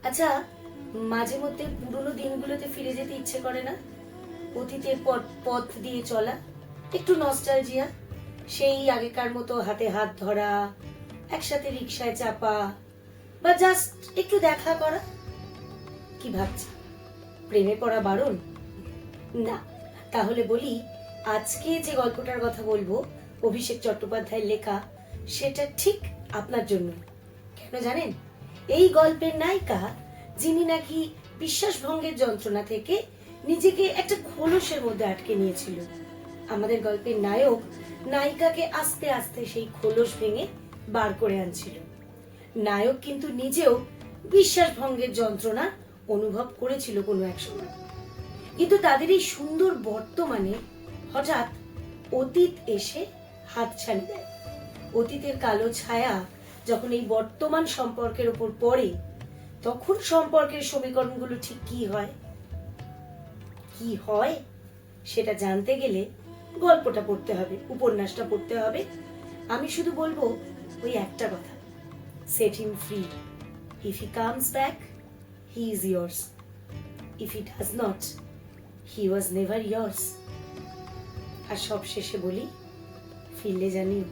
আচ্ছা, মাঝে মধ্যে পুরোনো দিনগুলোতে ফিরে যেতে ইচ্ছে করে না? অতীতের পথ দিয়ে চলা, একটু নস্টালজিয়া, সেই আগেকার মতো হাতে হাত ধরা, একসাথে রিক্সায় চাপা, বা জাস্ট একটু দেখা করা। কি ভাবছি, প্রেমে পড়া বারণ? না, তাহলে বলি, আজকে যে গল্পটার কথা বলবো, অভিষেক চট্টোপাধ্যায়ের লেখা, সেটা ঠিক আপনার জন্য। কেন জানেন? এই গল্পের নায়িকা, যিনি নাকি বিশ্বাসভঙ্গের যন্ত্রণা থেকে নিজেকে একটা খোলসের মধ্যে আটকে নিয়েছিল, আমাদের গল্পের নায়ক নায়িকাকে আস্তে আস্তে সেই খোলস ভেঙে বার করে আনছিল। নায়ক কিন্তু নিজেও বিশ্বাসভঙ্গের যন্ত্রণা অনুভব করেছিল কোনো এক সময়। কিন্তু তাদের এই সুন্দর বর্তমানে হঠাৎ অতীত এসে হাতছানি দেয়। অতীতের কালো ছায়া যখন এই বর্তমান সম্পর্কের উপর পড়ে, তখন সম্পর্কের সমীকরণগুলো ঠিক কি হয়, কি হয় সেটা জানতে গেলে গল্পটা পড়তে হবে, উপন্যাসটা পড়তে হবে। আমি শুধু বলবো ওই একটা কথা, set him free. If he comes back, he is yours. If he does not, he was never yours. আর সব শেষে বলি, ফিরলে জানিও।